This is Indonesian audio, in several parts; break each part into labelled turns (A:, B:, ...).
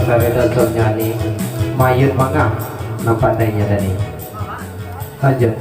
A: dari dalam nyanyi mayun mangga nampandainya tadi lanjut.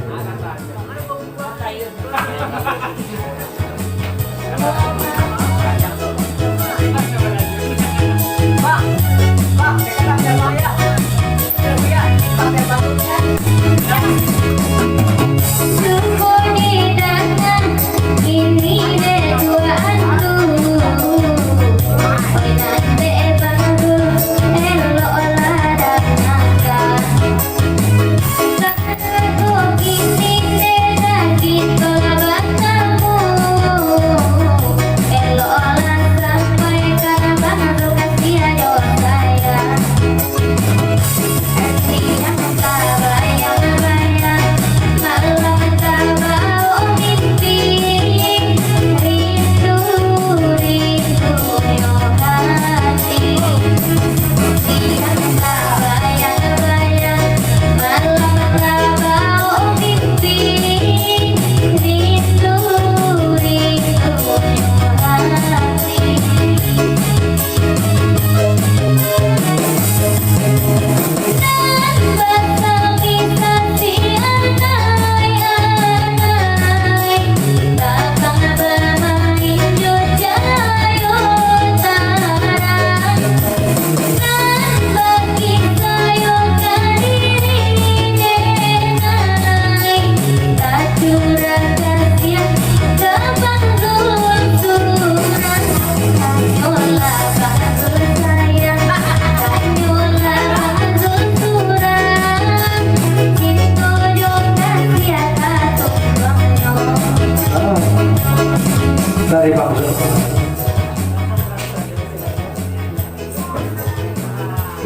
A: Dari Bang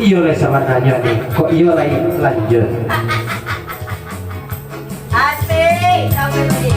A: iyo lah sama nanya nih kok iyo lagi lanjut
B: asik sampai tadi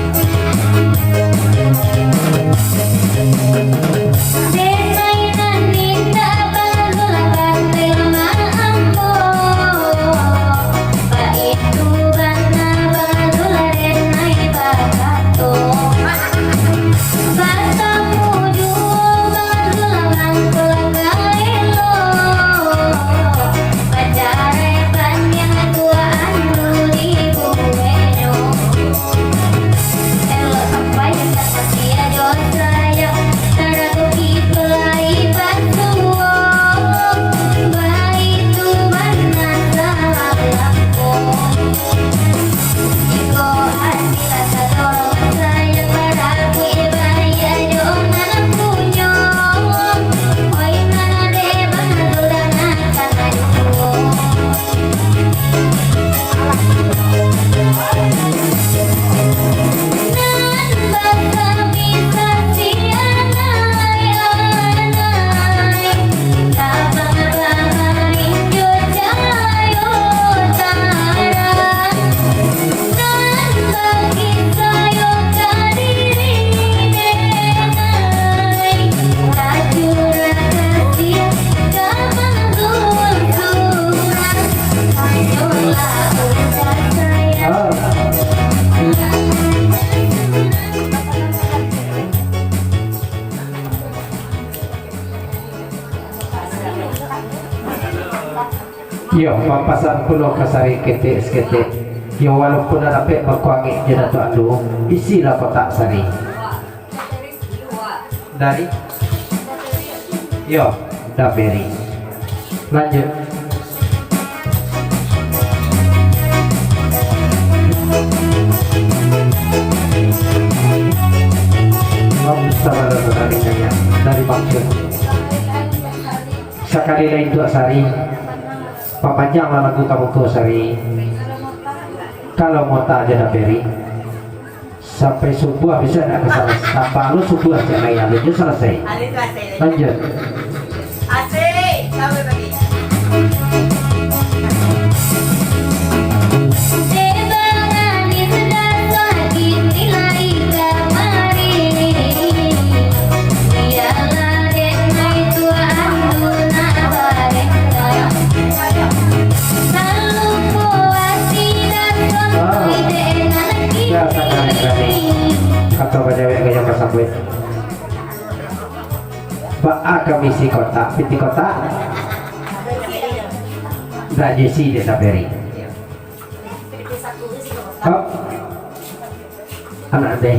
A: yo pampasan pulau kasari kete skete yo walaupun ada pek berkuangi jeda tu alu isilah kotak sari dari yo daberi lanjut dari maksud sekali lain tu sari papanjanglah lagu kamu ke sari kalau mau tak aja beri sampai subuh bisa nak kesalah tanpa lu subuh aja yang itu selesai lanjut
B: asik sampai tadi
A: kata bajawek gaya pasangkuit Pak A komisi kota, piti kota Rajesi Desa Peri. Oh, anak deh.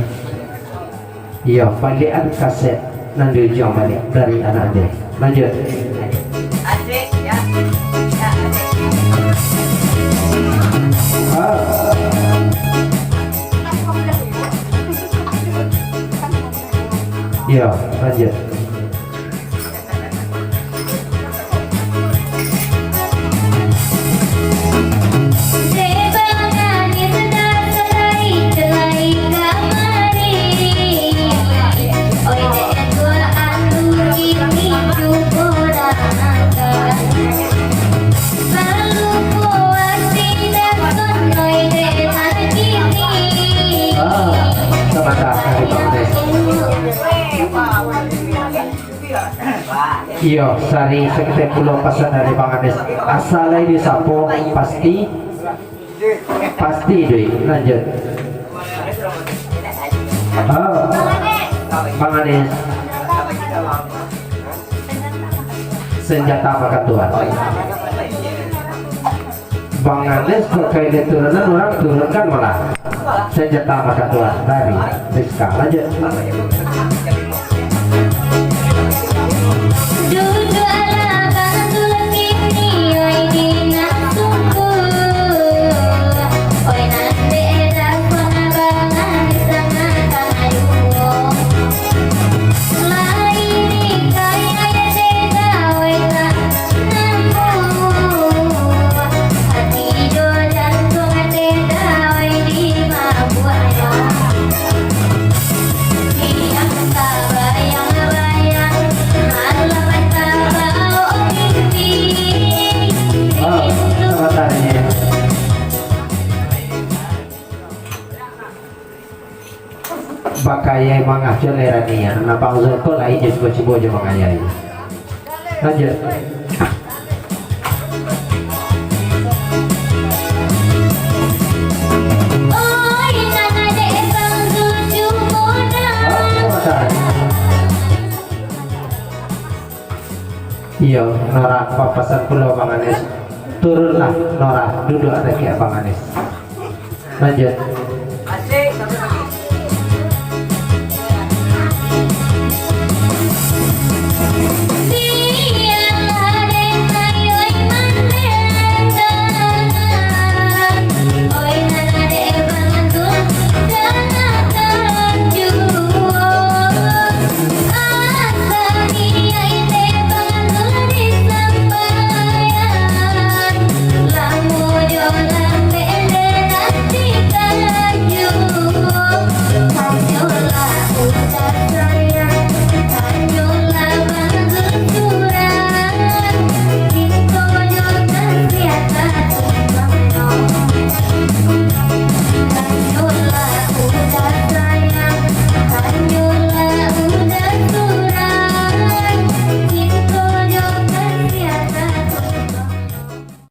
A: Iya, balikan kaset nanti ujung balik dari anak deh. Lanjut.
B: Adik ya. Ya, adik.
A: Oh. Iya, lanjut. Sebentar, dari Bang Des. Iya, sari sekitar pulau pesan dari Bang Ades. Asalnya di Sapo pasti deh. Lanjut. Oh, Bang Ades. Senjata apa Tuhan? Bang Ades berkait turunan orang turunkan malah senjata apa Tuhan dari Rizka. Lanjut. Bakayai mangah lerania napang zoko lain just cibo aja mangayai. Lanjut. Iya, Nora papasan pulau Bang Anis. Turunlah Nora, duduk ada kayak Bang Anis. Lanjut.